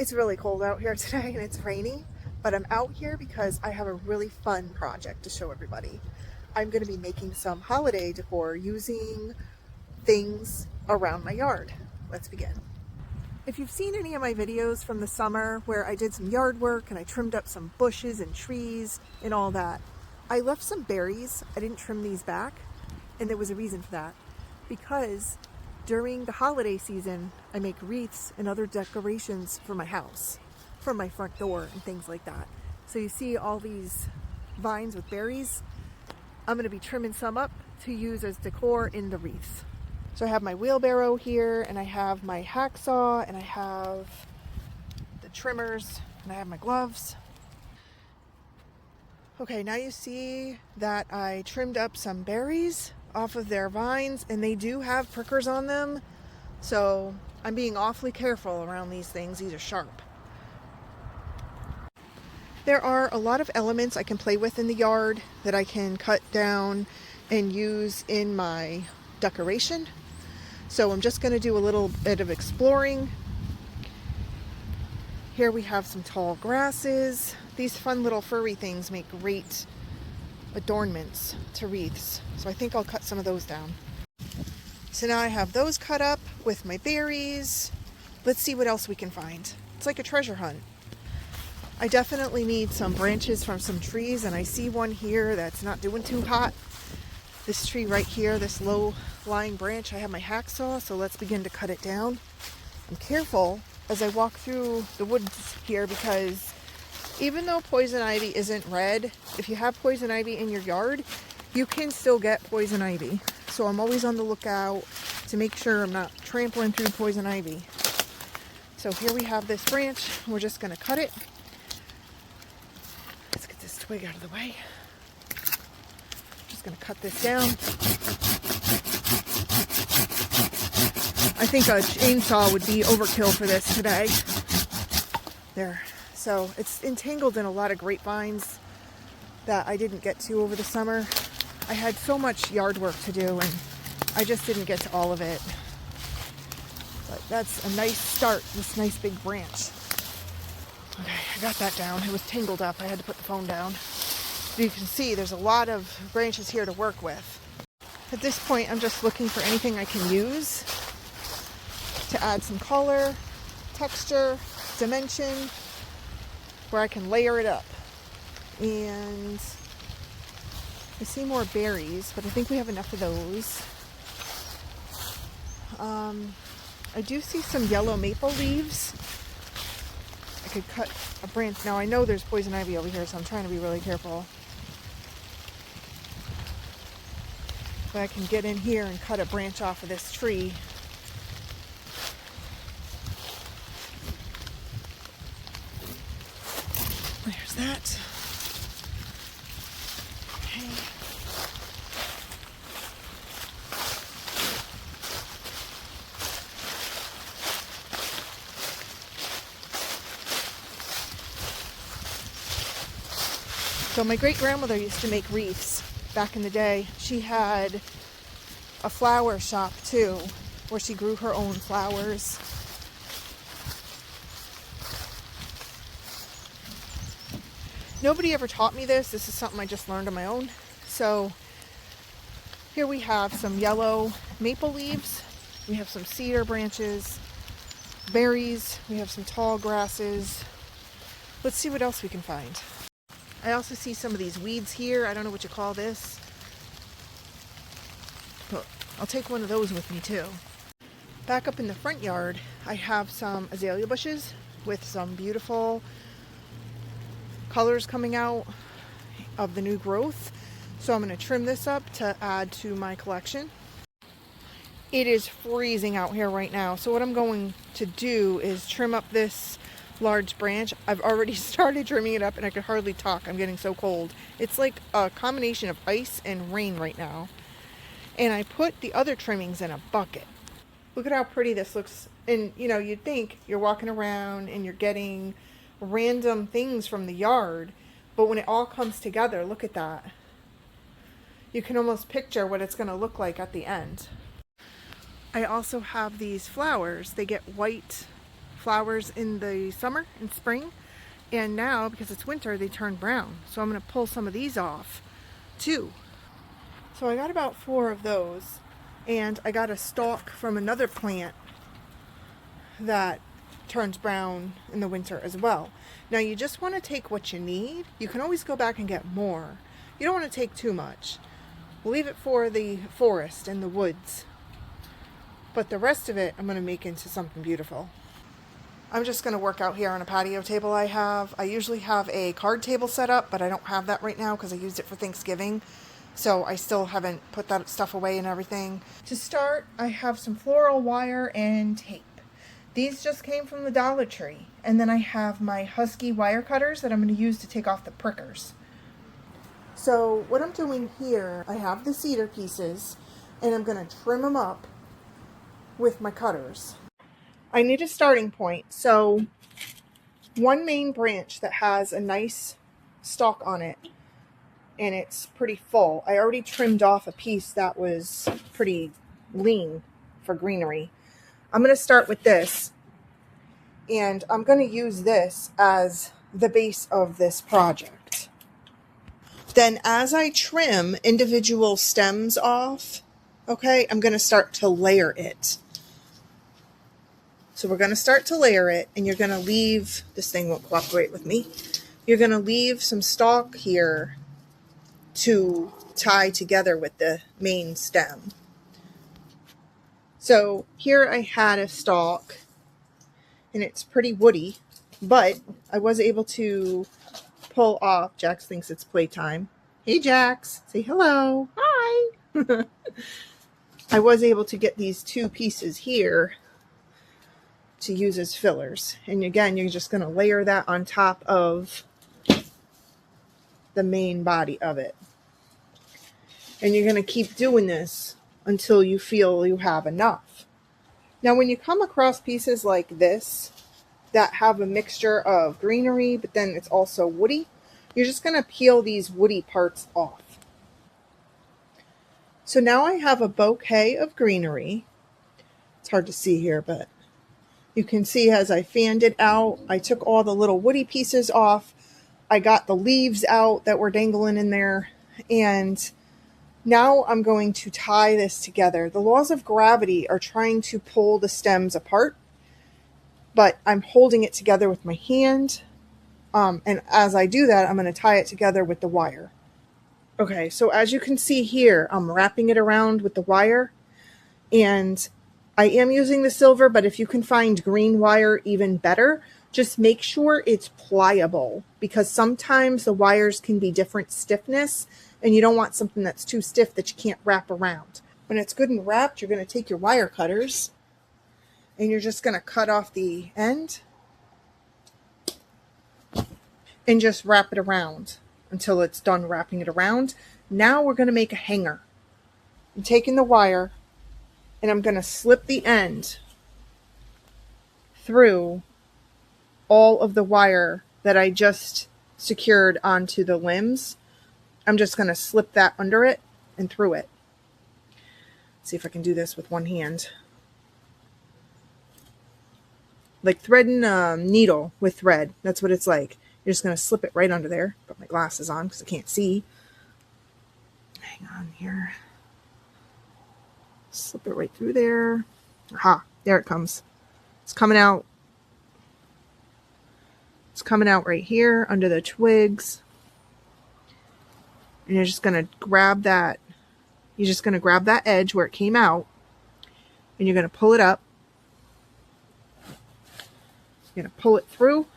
It's really cold out here today and it's rainy, but I'm out here because I have a really fun project to show everybody. I'm going to be making some holiday decor using things around my yard. Let's begin. If you've seen any of my videos from the summer where I did some yard work and I trimmed up some bushes and trees and all that, I left some berries. I didn't trim these back, and there was a reason for that. Because during the holiday season, I make wreaths and other decorations for my house, from my front door and things like that. So you see all these vines with berries. I'm going to be trimming some up to use as decor in the wreaths. So I have my wheelbarrow here, and I have my hacksaw, and I have the trimmers, and I have my gloves. Okay, now you see that I trimmed up some berries off of their vines, and they do have prickers on them. So I'm being awfully careful around these things. These are sharp. There are a lot of elements I can play with in the yard that I can cut down and use in my decoration. So I'm just going to do a little bit of exploring. Here we have some tall grasses. These fun little furry things make great adornments to wreaths. So I think I'll cut some of those down. So now I have those cut up with my berries. Let's see what else we can find. It's like a treasure hunt. I definitely need some branches from some trees, and I see one here that's not doing too hot. This tree right here, this low-lying branch, I have my hacksaw, so let's begin to cut it down. I'm careful as I walk through the woods here because even though poison ivy isn't red, if you have poison ivy in your yard, you can still get poison ivy. So I'm always on the lookout to make sure I'm not trampling through poison ivy. So here we have this branch. We're just going to cut it. Let's get this twig out of the way. Just going to cut this down. I think a chainsaw would be overkill for this today. There. So it's entangled in a lot of grapevines that I didn't get to over the summer. I had so much yard work to do and I just didn't get to all of it. But that's a nice start, this nice big branch. Okay, I got that down. It was tangled up. I had to put the phone down. You can see there's a lot of branches here to work with. At this point, I'm just looking for anything I can use to add some color, texture, dimension, where I can layer it up. And I see more berries, but I think we have enough of those. I do see some yellow maple leaves. I could cut a branch. Now I know there's poison ivy over here, so I'm trying to be really careful. But I can get in here and cut a branch off of this tree. There's that. Okay. So my great-grandmother used to make wreaths back in the day. She had a flower shop too, where she grew her own flowers. Nobody ever taught me this. This is something I just learned on my own. So here we have some yellow maple leaves. We have some cedar branches, berries. We have some tall grasses. Let's see what else we can find. I also see some of these weeds here. I don't know what you call this, but I'll take one of those with me too. Back up in the front yard, I have some azalea bushes with some beautiful colors coming out of the new growth. So I'm going to trim this up to add to my collection. It is freezing out here right now. So what I'm going to do is trim up this large branch. I've already started trimming it up and I could hardly talk. I'm getting so cold. It's like a combination of ice and rain right now. And I put the other trimmings in a bucket. Look at how pretty this looks. And you know, you'd think you're walking around and you're getting random things from the yard, but when it all comes together, look at that. You can almost picture what it's going to look like at the end. I also have these flowers. They get white flowers in the summer and spring. And now, because it's winter, they turn brown. So I'm going to pull some of these off too. So I got about 4 of those. And I got a stalk from another plant that turns brown in the winter as well. Now you just want to take what you need. You can always go back and get more. You don't want to take too much. We'll leave it for the forest and the woods. But the rest of it I'm going to make into something beautiful. I'm just going to work out here on a patio table I have. I usually have a card table set up, but I don't have that right now because I used it for Thanksgiving. So I still haven't put that stuff away and everything. To start, I have some floral wire and tape. These just came from the Dollar Tree. And then I have my Husky wire cutters that I'm going to use to take off the prickers. So what I'm doing here, I have the cedar pieces and I'm going to trim them up with my cutters. I need a starting point. So one main branch that has a nice stalk on it and it's pretty full. I already trimmed off a piece that was pretty lean for greenery. I'm going to start with this, and I'm going to use this as the base of this project. Then as I trim individual stems off, okay, I'm going to start to layer it. So we're going to start to layer it, and you're going to leave, this thing won't cooperate with me, you're going to leave some stalk here to tie together with the main stem. So here I had a stalk and it's pretty woody, but I was able to pull off, Jax thinks it's playtime. Hey Jax, say hello. Hi. I was able to get these 2 pieces here to use as fillers. And again, you're just going to layer that on top of the main body of it. And you're going to keep doing this until you feel you have enough. Now, when you come across pieces like this that have a mixture of greenery, but then it's also woody, you're just going to peel these woody parts off. So now I have a bouquet of greenery. It's hard to see here, but you can see as I fanned it out, I took all the little woody pieces off. I got the leaves out that were dangling in there, and now I'm going to tie this together. The laws of gravity are trying to pull the stems apart, but I'm holding it together with my hand. And as I do that, I'm going to tie it together with the wire. Okay, so as you can see here, I'm wrapping it around with the wire, and I am using the silver, but if you can find green wire, even better. Just make sure it's pliable, because sometimes the wires can be different stiffness, and you don't want something that's too stiff that you can't wrap around. When it's good and wrapped, you're going to take your wire cutters and you're just going to cut off the end and just wrap it around until it's done wrapping it around. Now we're going to make a hanger. I'm taking the wire and I'm going to slip the end through all of the wire that I just secured onto the limbs. I'm just going to slip that under it and through it. See if I can do this with one hand. Like threading a needle with thread. That's what it's like. You're just going to slip it right under there. Put my glasses on because I can't see. Hang on here. Slip it right through there. Aha, there it comes. It's coming out. It's coming out right here under the twigs. And you're just going to grab that. You're just going to grab that edge where it came out. And you're going to pull it up. You're going to pull it through.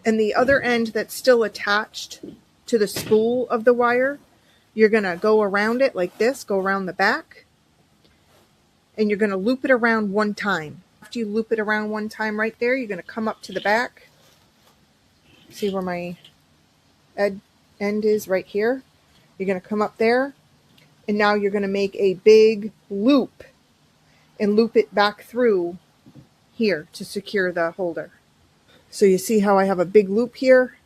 And the other end that's still attached to the spool of the wire, you're going to go around it like this, go around the back. And you're going to loop it around one time. After you loop it around one time right there, you're going to come up to the back. See where my end is right here? You're going to come up there. And now you're going to make a big loop and loop it back through here to secure the holder. So you see how I have a big loop here?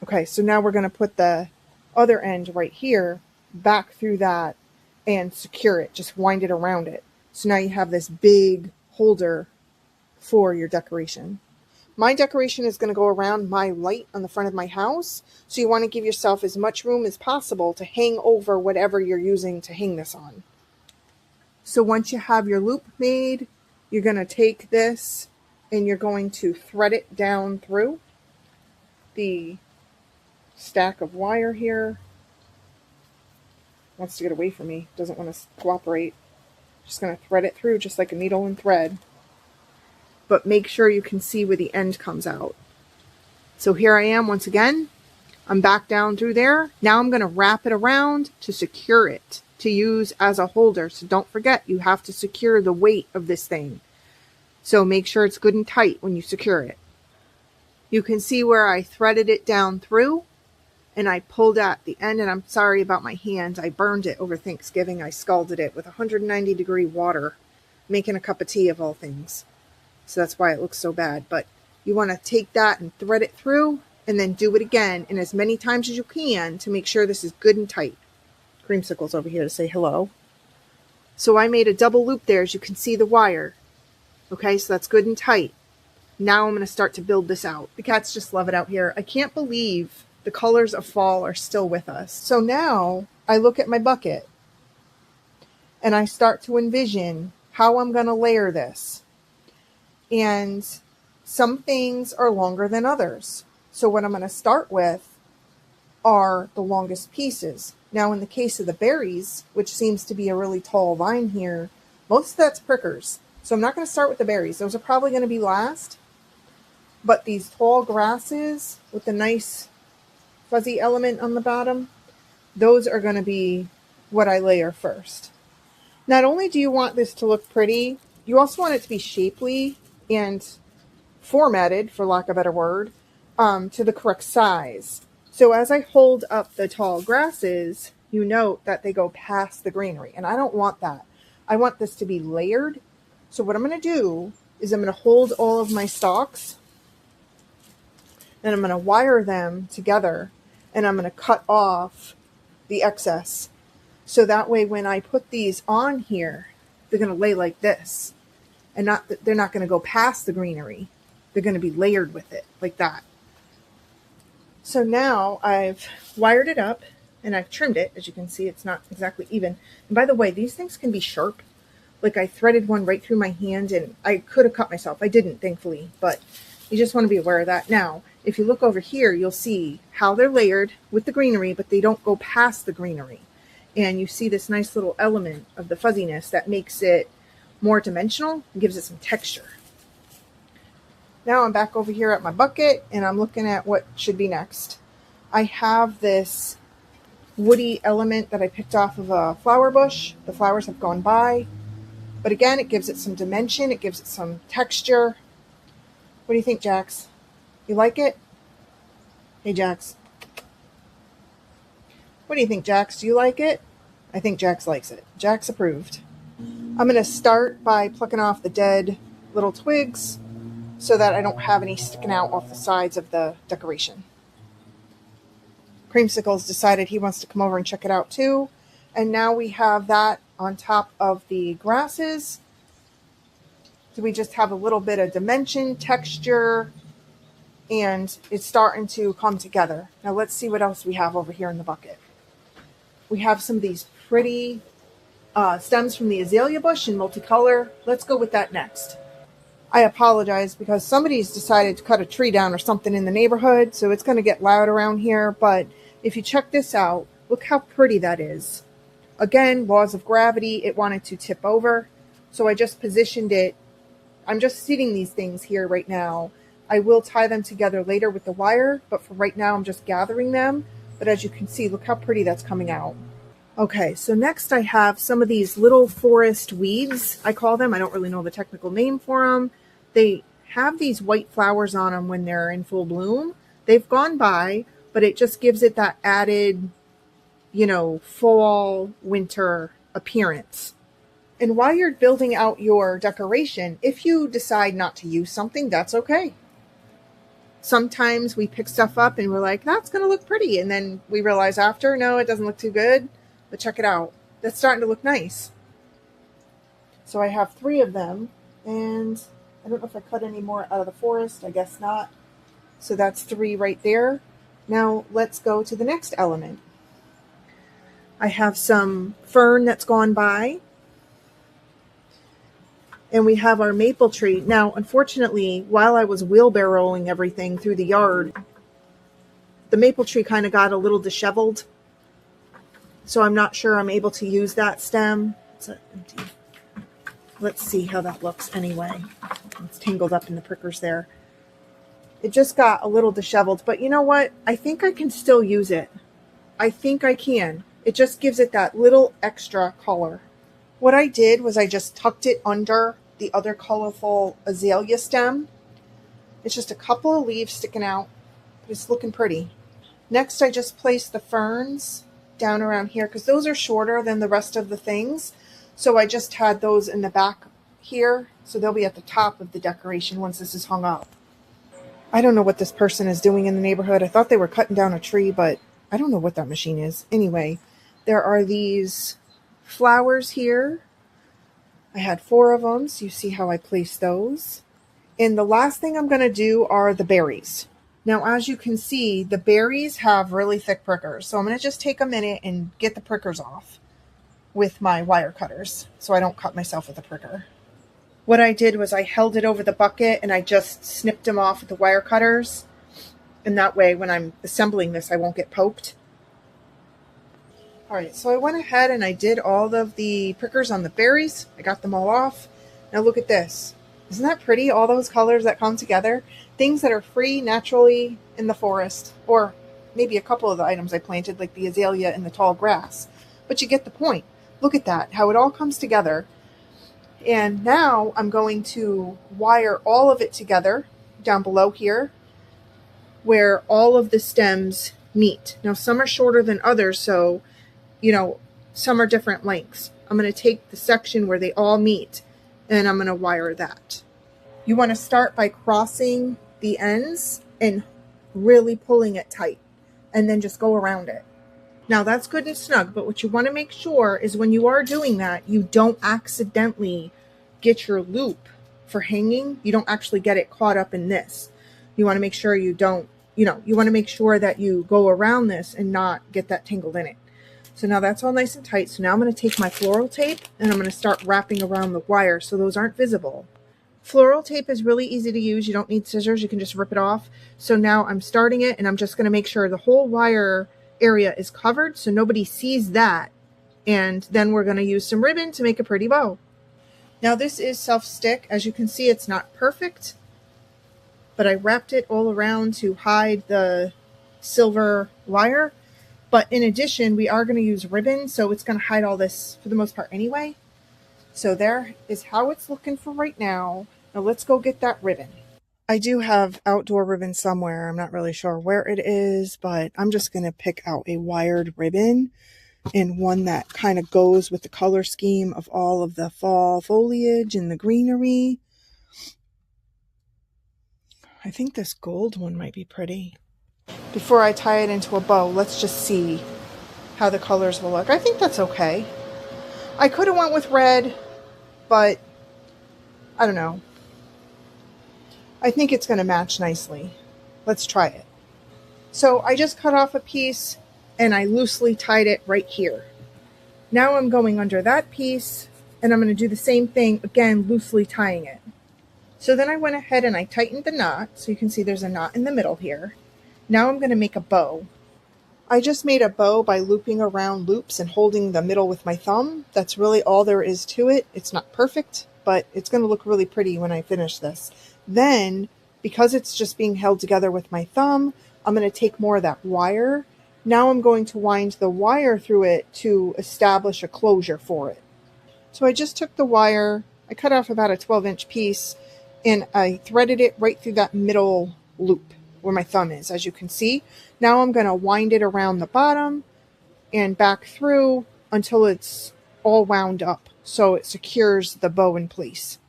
Okay, so now we're going to put the other end right here back through that and secure it. Just wind it around it. So now you have this big holder for your decoration. My decoration is going to go around my light on the front of my house. So you want to give yourself as much room as possible to hang over whatever you're using to hang this on. So once you have your loop made, you're going to take this and you're going to thread it down through the stack of wire here. Wants to get away from me, doesn't want to cooperate. Just going to thread it through just like a needle and thread. But make sure you can see where the end comes out. So here I am once again. I'm back down through there. Now I'm going to wrap it around to secure it, to use as a holder. So don't forget, you have to secure the weight of this thing. So make sure it's good and tight when you secure it. You can see where I threaded it down through and I pulled at the end, and I'm sorry about my hands. I burned it over Thanksgiving. I scalded it with 190-degree water, making a cup of tea of all things. So that's why it looks so bad. But you want to take that and thread it through and then do it again and as many times as you can to make sure this is good and tight. Creamsicle's over here to say hello. So I made a double loop there, as you can see the wire. Okay, so that's good and tight. Now I'm going to start to build this out. The cats just love it out here. I can't believe the colors of fall are still with us. So now I look at my bucket and I start to envision how I'm going to layer this. And some things are longer than others. So what I'm going to start with are the longest pieces. Now in the case of the berries, which seems to be a really tall vine here, most of that's prickers. So I'm not going to start with the berries. Those are probably going to be last. But these tall grasses with the nice fuzzy element on the bottom, those are going to be what I layer first. Not only do you want this to look pretty, you also want it to be shapely and formatted, for lack of a better word, to the correct size. So as I hold up the tall grasses, you note that they go past the greenery, and I don't want that. I want this to be layered. So what I'm going to do is I'm going to hold all of my stalks and I'm going to wire them together, and I'm going to cut off the excess. So that way when I put these on here, they're going to lay like this, and they're not going to go past the greenery. They're going to be layered with it like that. So now I've wired it up and I've trimmed it. As you can see, it's not exactly even. And by the way, these things can be sharp. Like I threaded one right through my hand and I could have cut myself. I didn't, thankfully, but you just want to be aware of that. Now, if you look over here, you'll see how they're layered with the greenery, but they don't go past the greenery. And you see this nice little element of the fuzziness that makes it more dimensional and gives it some texture. Now I'm back over here at my bucket and I'm looking at what should be next. I have this woody element that I picked off of a flower bush. The flowers have gone by, but again, it gives it some dimension. It gives it some texture. What do you think, Jax? You like it? Hey, Jax. What do you think, Jax? Do you like it? I think Jax likes it. Jax approved. I'm going to start by plucking off the dead little twigs so that I don't have any sticking out off the sides of the decoration. Creamsicle's decided he wants to come over and check it out too. And now we have that on top of the grasses. So we just have a little bit of dimension, texture, and it's starting to come together. Now let's see what else we have over here in the bucket. We have some of these pretty stems from the azalea bush in multicolor. Let's go with that next. I apologize because somebody's decided to cut a tree down or something in the neighborhood, so it's going to get loud around here. But if you check this out, look how pretty that is. Again, laws of gravity, it wanted to tip over. So I just positioned it. I'm just seating these things here right now. I will tie them together later with the wire, but for right now I'm just gathering them. But as you can see, look how pretty that's coming out. Okay, so next I have some of these little forest weeds, I call them. I don't really know the technical name for them. They have these white flowers on them when they're in full bloom. They've gone by, but it just gives it that added, fall, winter appearance. And while you're building out your decoration, if you decide not to use something, that's okay. Sometimes we pick stuff up and we're like, that's going to look pretty. And then we realize after, no, it doesn't look too good. But check it out. That's starting to look nice. So I have 3 of them. And I don't know if I cut any more out of the forest. I guess not. So that's 3 right there. Now let's go to the next element. I have some fern that's gone by. And we have our maple tree. Now, unfortunately, while I was wheelbarrowing everything through the yard, the maple tree kind of got a little disheveled. So I'm not sure I'm able to use that stem. It's empty. Let's see how that looks anyway. It's tangled up in the prickers there. It just got a little disheveled. But you know what? I think I can still use it. I think I can. It just gives it that little extra color. What I did was I just tucked it under the other colorful azalea stem. It's just a couple of leaves sticking out, but it's looking pretty. Next, I just placed the ferns down around here because those are shorter than the rest of the things. So I just had those in the back here. So they'll be at the top of the decoration once this is hung up. I don't know what this person is doing in the neighborhood. I thought they were cutting down a tree, but I don't know what that machine is. Anyway, there are these flowers here. I had 4 of them, so you see how I place those. And the last thing I'm going to do are the berries. Now, as you can see, the berries have really thick prickers. So I'm going to just take a minute and get the prickers off with my wire cutters so I don't cut myself with a pricker. What I did was I held it over the bucket and I just snipped them off with the wire cutters. And that way, when I'm assembling this, I won't get poked. All right, so I went ahead and I did all of the prickers on the berries. I got them all off. Now look at this. Isn't that pretty? All those colors that come together. Things that are free naturally in the forest. Or maybe a couple of the items I planted, like the azalea and the tall grass. But you get the point. Look at that, how it all comes together. And now I'm going to wire all of it together down below here, where all of the stems meet. Now some are shorter than others, so some are different lengths. I'm going to take the section where they all meet and I'm going to wire that. You want to start by crossing the ends and really pulling it tight and then just go around it. Now that's good and snug, but what you want to make sure is when you are doing that, you don't accidentally get your loop for hanging. You don't actually get it caught up in this. You want to make sure you don't, you want to make sure that you go around this and not get that tangled in it. So now that's all nice and tight. So now I'm going to take my floral tape and I'm going to start wrapping around the wire so those aren't visible. Floral tape is really easy to use. You don't need scissors. You can just rip it off. So now I'm starting it and I'm just going to make sure the whole wire area is covered so nobody sees that. And then we're going to use some ribbon to make a pretty bow. Now this is self-stick. As you can see, it's not perfect, but I wrapped it all around to hide the silver wire. But in addition, we are going to use ribbon, so it's going to hide all this for the most part anyway. So there is how it's looking for right now. Now let's go get that ribbon. I do have outdoor ribbon somewhere. I'm not really sure where it is, but I'm just going to pick out a wired ribbon and one that kind of goes with the color scheme of all of the fall foliage and the greenery. I think this gold one might be pretty. Before I tie it into a bow, let's just see how the colors will look. I think that's okay. I could have went with red, but I don't know. I think it's going to match nicely. Let's try it. So I just cut off a piece and I loosely tied it right here. Now I'm going under that piece and I'm going to do the same thing again, loosely tying it. So then I went ahead and I tightened the knot. So you can see there's a knot in the middle here. Now I'm going to make a bow. I just made a bow by looping around loops and holding the middle with my thumb. That's really all there is to it. It's not perfect, but it's going to look really pretty when I finish this. Then, because it's just being held together with my thumb, I'm going to take more of that wire. Now I'm going to wind the wire through it to establish a closure for it. So I just took the wire, I cut off about a 12-inch piece, and I threaded it right through that middle loop where my thumb is, as you can see. Now I'm going to wind it around the bottom and back through until it's all wound up so it secures the bow in place.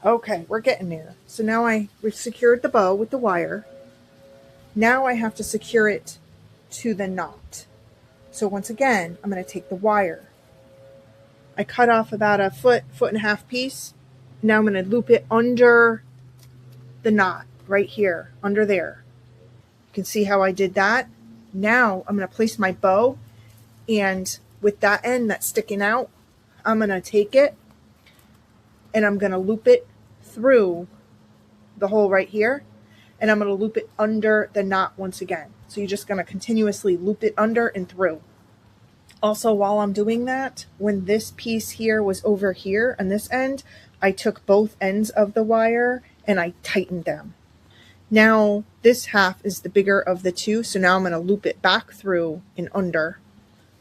Okay, we're getting there. So now I secured the bow with the wire. Now I have to secure it to the knot. So once again, I'm going to take the wire. I cut off about a foot and a half piece. Now I'm going to loop it under the knot right here, under there. You can see how I did that. Now I'm going to place my bow, and with that end that's sticking out, I'm going to take it and I'm going to loop it through the hole right here, and I'm going to loop it under the knot once again. So you're just going to continuously loop it under and through. Also, while I'm doing that, when this piece here was over here on this end, I took both ends of the wire and I tightened them. Now this half is the bigger of the two, so now I'm going to loop it back through and under.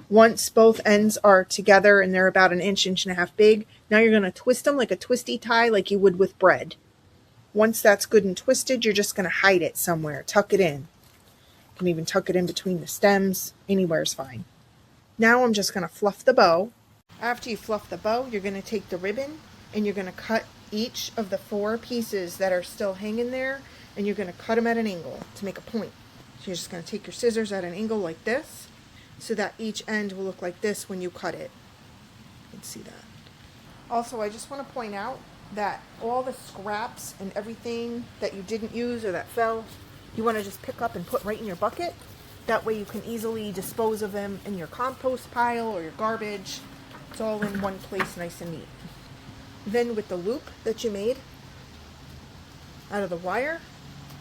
Once both ends are together and they're about an inch and a half big, now you're going to twist them like a twisty tie like you would with bread. Once that's good and twisted, you're just going to hide it somewhere, tuck it in. You can even tuck it in between the stems, anywhere is fine. Now I'm just going to fluff the bow. After you fluff the bow, you're going to take the ribbon and you're going to cut each of the 4 pieces that are still hanging there, and you're going to cut them at an angle to make a point. So you're just going to take your scissors at an angle like this, so that each end will look like this when you cut it. You can see that. Also, I just want to point out that all the scraps and everything that you didn't use or that fell, you want to just pick up and put right in your bucket. That way you can easily dispose of them in your compost pile or your garbage. It's all in one place, nice and neat. Then with the loop that you made out of the wire,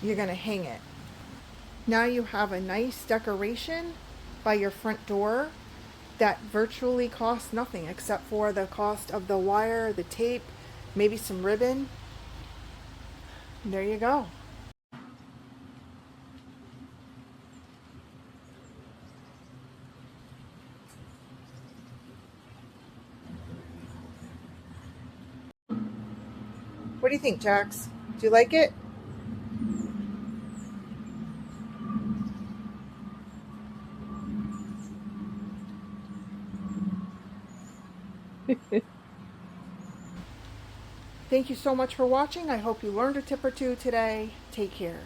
you're going to hang it. Now you have a nice decoration by your front door that virtually costs nothing except for the cost of the wire, the tape, maybe some ribbon. And there you go. What do you think, Jax? Do you like it? Thank you so much for watching. I hope you learned a tip or two today. Take care.